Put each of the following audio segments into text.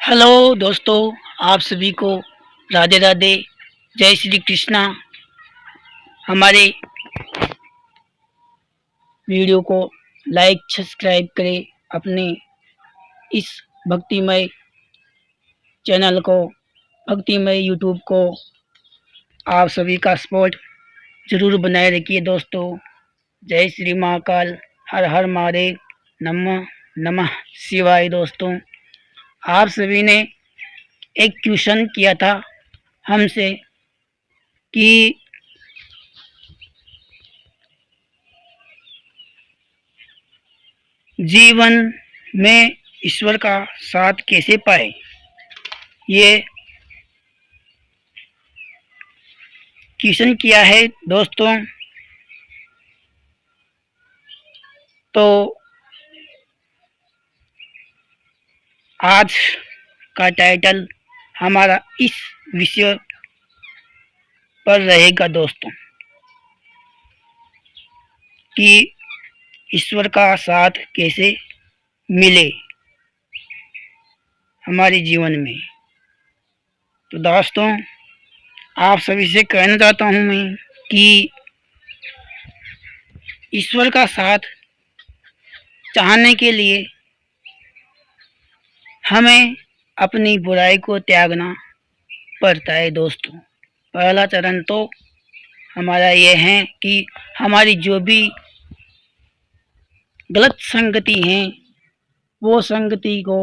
Hello दोस्तों, आप सभी को राधे राधे, जय श्री कृष्णा। हमारे वीडियो को लाइक सब्सक्राइब करें। अपने इस भक्तिमय चैनल को, भक्तिमय यूट्यूब को आप सभी का सपोर्ट ज़रूर बनाए रखिए दोस्तों। जय श्री महाकाल, हर हर महादेव, नमः नमः शिवाय। दोस्तों, आप सभी ने एक क्वेश्चन किया था हमसे कि जीवन में ईश्वर का साथ कैसे पाए। ये क्वेश्चन किया है दोस्तों। तो आज का टाइटल हमारा इस विषय पर रहेगा दोस्तों कि ईश्वर का साथ कैसे मिले हमारे जीवन में। तो दोस्तों, आप सभी से कहना चाहता हूँ मैं कि ईश्वर का साथ चाहने के लिए हमें अपनी बुराई को त्यागना पड़ता है दोस्तों। पहला चरण तो हमारा ये है कि हमारी जो भी गलत संगति है वो संगति को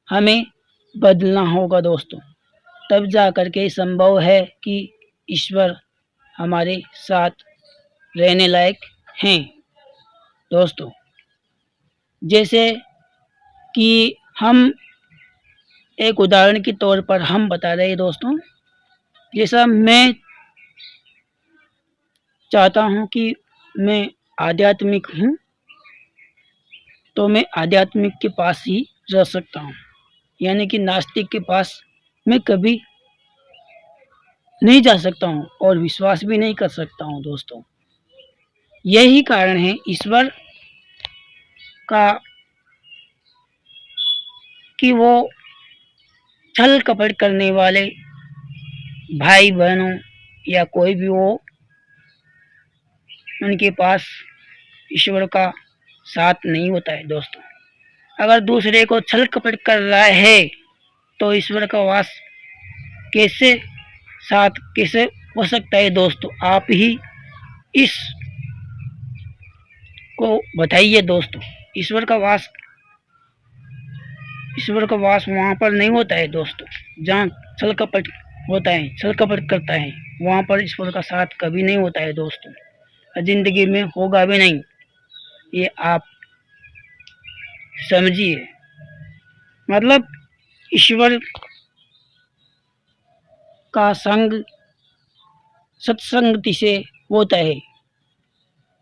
हमें बदलना होगा दोस्तों। तब जा कर के संभव है कि ईश्वर हमारे साथ रहने लायक हैं दोस्तों। जैसे कि हम एक उदाहरण के तौर पर हम बता रहे हैं दोस्तों। जैसा मैं चाहता हूँ कि मैं आध्यात्मिक हूँ, तो मैं आध्यात्मिक के पास ही रह सकता हूँ, यानी कि नास्तिक के पास मैं कभी नहीं जा सकता हूँ और विश्वास भी नहीं कर सकता हूँ दोस्तों। यही कारण है ईश्वर का कि वो छल कपट करने वाले भाई बहनों या कोई भी हो, उनके पास ईश्वर का साथ नहीं होता है दोस्तों। अगर दूसरे को छल कपट कर रहा है तो ईश्वर का वास कैसे साथ कैसे हो सकता है दोस्तों। आप ही इस को बताइए दोस्तों। ईश्वर का वास वहाँ पर नहीं होता है दोस्तों जहाँ छल कपट होता है, छल कपट करता है। वहाँ पर ईश्वर का साथ कभी नहीं होता है दोस्तों, जिंदगी में होगा भी नहीं। ये आप समझिए। मतलब ईश्वर का संग सत्संगति से होता है।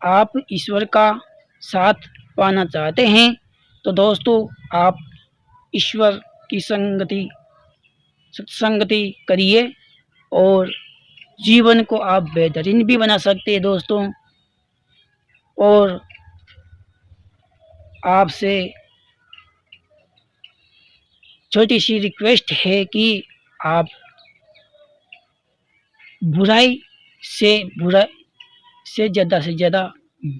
आप ईश्वर का साथ पाना चाहते हैं तो दोस्तों आप ईश्वर की संगति सत्संगति करिए और जीवन को आप बेहतरीन भी बना सकते हैं दोस्तों। और आपसे छोटी सी रिक्वेस्ट है कि आप बुराई से ज़्यादा से ज़्यादा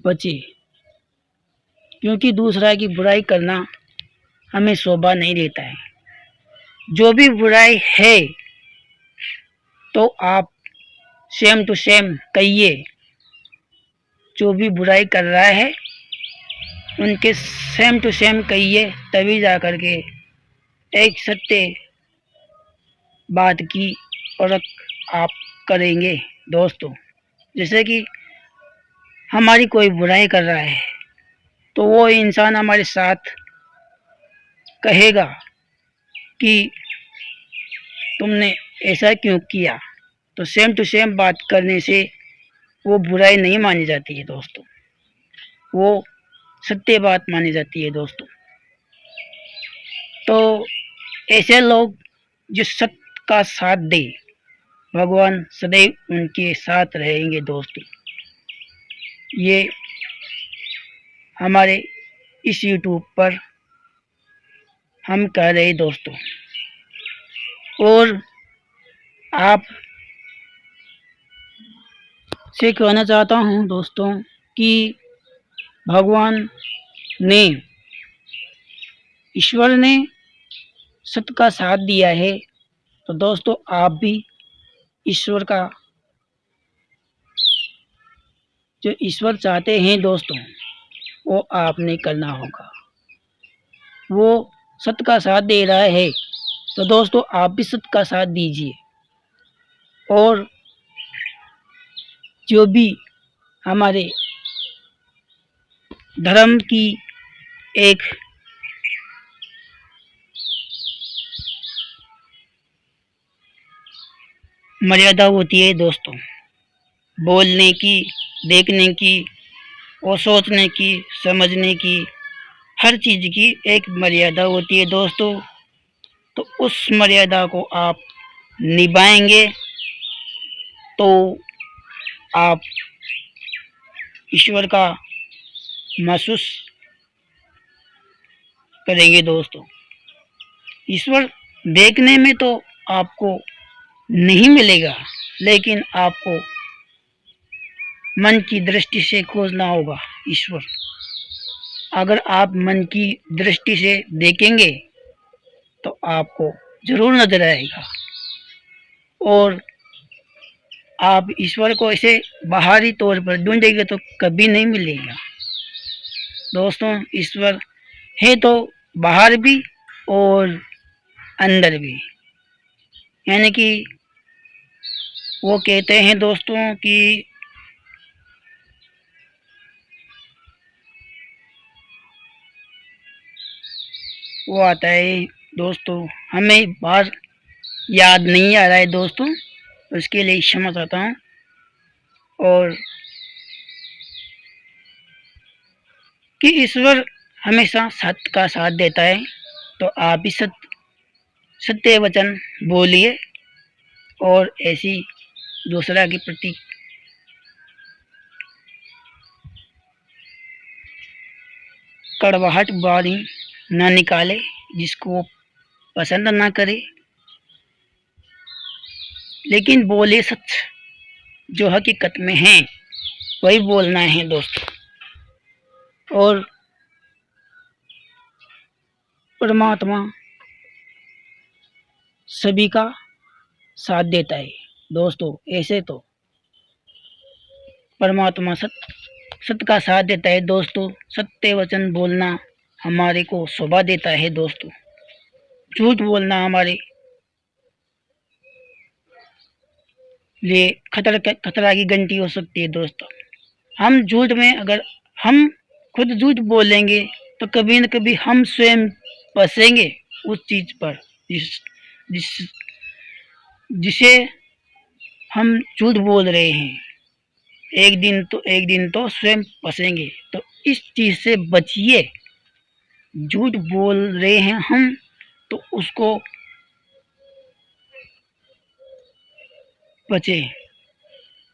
बचे, क्योंकि दूसरा की बुराई करना हमें शोभा नहीं देता है। जो भी बुराई है तो आप सेम टू सेम कहिए। जो भी बुराई कर रहा है उनके सेम टू सेम कहिए, तभी जा कर के एक सत्य बात की परख आप करेंगे दोस्तों। जैसे कि हमारी कोई बुराई कर रहा है तो वो इंसान हमारे साथ कहेगा कि तुमने ऐसा क्यों किया। तो सेम टू सेम बात करने से वो बुराई नहीं मानी जाती है दोस्तों, वो सत्य बात मानी जाती है दोस्तों। तो ऐसे लोग जो सत्य का साथ दे, भगवान सदैव उनके साथ रहेंगे दोस्तों। ये हमारे इस यूट्यूब पर हम कह रहे दोस्तों। और आप से कहना चाहता हूँ दोस्तों कि भगवान ने, ईश्वर ने सत्य का साथ दिया है, तो दोस्तों आप भी ईश्वर का, जो ईश्वर चाहते हैं दोस्तों, वो आपने करना होगा। वो सत्य का साथ दे रहा है, तो दोस्तों आप भी सत्य का साथ दीजिए। और जो भी हमारे धर्म की एक मर्यादा होती है दोस्तों, बोलने की, देखने की और सोचने की, समझने की, हर चीज़ की एक मर्यादा होती है दोस्तों। तो उस मर्यादा को आप निभाएंगे तो आप ईश्वर का महसूस करेंगे दोस्तों। ईश्वर देखने में तो आपको नहीं मिलेगा, लेकिन आपको मन की दृष्टि से खोजना होगा ईश्वर। अगर आप मन की दृष्टि से देखेंगे तो आपको जरूर नजर आएगा। और आप ईश्वर को ऐसे बाहरी तौर पर ढूंढेंगे तो कभी नहीं मिलेगा दोस्तों। ईश्वर है तो बाहर भी और अंदर भी। यानी कि वो कहते हैं दोस्तों कि वो आता है दोस्तों, हमें बार याद नहीं आ रहा है दोस्तों, उसके लिए क्षमा चाहता हूँ। और कि ईश्वर हमेशा सत्य का साथ देता है, तो आप भी सत्य वचन बोलिए और ऐसी दूसरा के प्रति कड़वाहट वाणी न निकाले, जिसको पसंद ना करे, लेकिन बोले सच जो हकीकत में है वही बोलना है दोस्तों। और परमात्मा सभी का साथ देता है दोस्तों। ऐसे तो परमात्मा सत्य का साथ देता है दोस्तों। सत्य वचन बोलना हमारे को शोभा देता है दोस्तों। झूठ बोलना हमारे लिए खतरा की घंटी हो सकती है दोस्तों। हम झूठ में, अगर हम खुद झूठ बोलेंगे तो कभी न कभी हम स्वयं फंसेंगे उस चीज पर जिस जिसे हम झूठ बोल रहे हैं। एक दिन तो स्वयं फंसेंगे। तो इस चीज से बचिए। झूठ बोल रहे हैं हम तो उसको बचे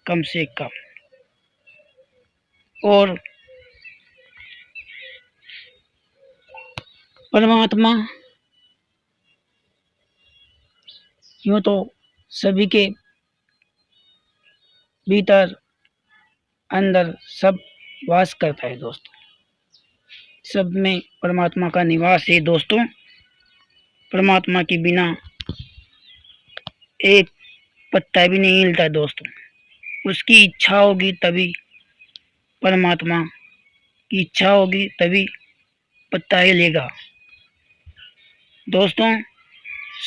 कम से कम। और परमात्मा यूं तो सभी के भीतर अंदर सब वास करता है दोस्तों। सब में परमात्मा का निवास है दोस्तों। परमात्मा के बिना एक पत्ता भी नहीं हिलता दोस्तों। उसकी इच्छा होगी तभी, परमात्मा की इच्छा होगी तभी पत्ता हिलेगा दोस्तों।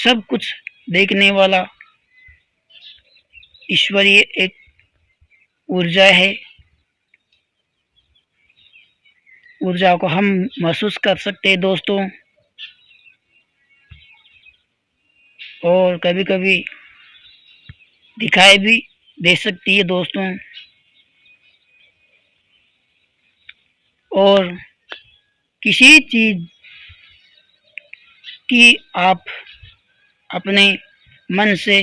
सब कुछ देखने वाला ईश्वरीय एक ऊर्जा है। ऊर्जा को हम महसूस कर सकते हैं दोस्तों। और कभी कभी दिखाई भी दे सकती है दोस्तों। और किसी चीज की आप अपने मन से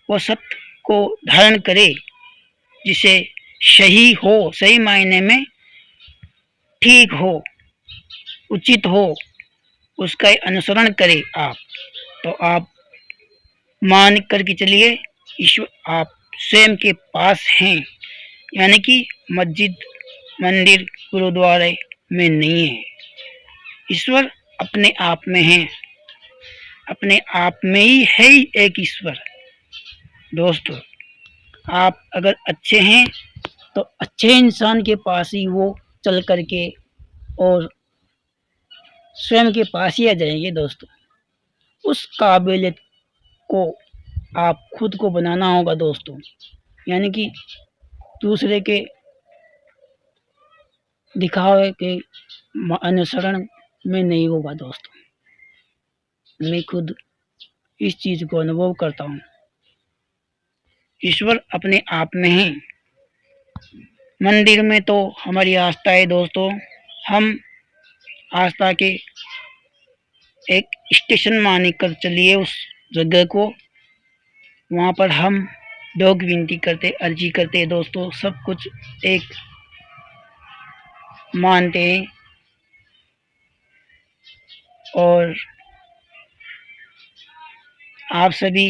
वो सत्य को धारण करें, जिसे सही हो, सही मायने में ठीक हो, उचित हो, उसका अनुसरण करें आप, तो आप मान करके चलिए ईश्वर आप स्वयं के पास हैं, यानी कि मस्जिद, मंदिर, गुरुद्वारे में नहीं है। ईश्वर अपने आप में है, अपने आप में ही एक ईश्वर। दोस्तों, आप अगर अच्छे हैं तो अच्छे इंसान के पास ही वो चल करके और स्वयं के पास ही आ जाएंगे। दोस्तों, उस काबिलियत को आप खुद को बनाना होगा दोस्तों, यानी कि दूसरे के दिखावे के अनुसरण में नहीं होगा। दोस्तों, मैं खुद इस चीज को अनुभव करता हूँ। ईश्वर अपने आप में है। मंदिर में तो हमारी आस्था है दोस्तों, हम आस्था के एक स्टेशन मान कर चलिए उस जगह को, वहाँ पर हम लोग विनती करते, अर्जी करते हैं दोस्तों, सब कुछ एक मानते हैं और आप सभी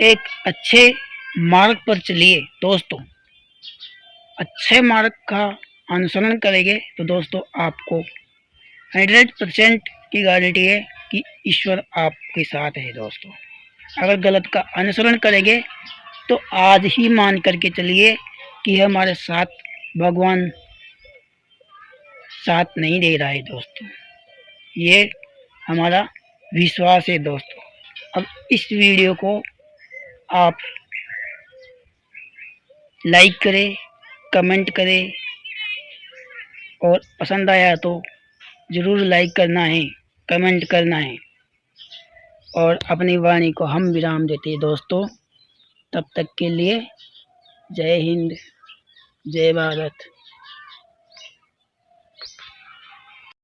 एक अच्छे मार्ग पर चलिए दोस्तों। अच्छे मार्ग का अनुसरण करेंगे तो दोस्तों आपको 100% की गारंटी है कि ईश्वर आपके साथ है। दोस्तों, अगर गलत का अनुसरण करेंगे तो आज ही मान करके चलिए कि हमारे साथ भगवान साथ नहीं दे रहा है। दोस्तों, ये हमारा विश्वास है। दोस्तों, अब इस वीडियो को आप लाइक करें, कमेंट करें और पसंद आया तो ज़रूर लाइक करना है, कमेंट करना है और अपनी वाणी को हम विराम देते हैं। दोस्तों, तब तक के लिए जय हिंद, जय भारत।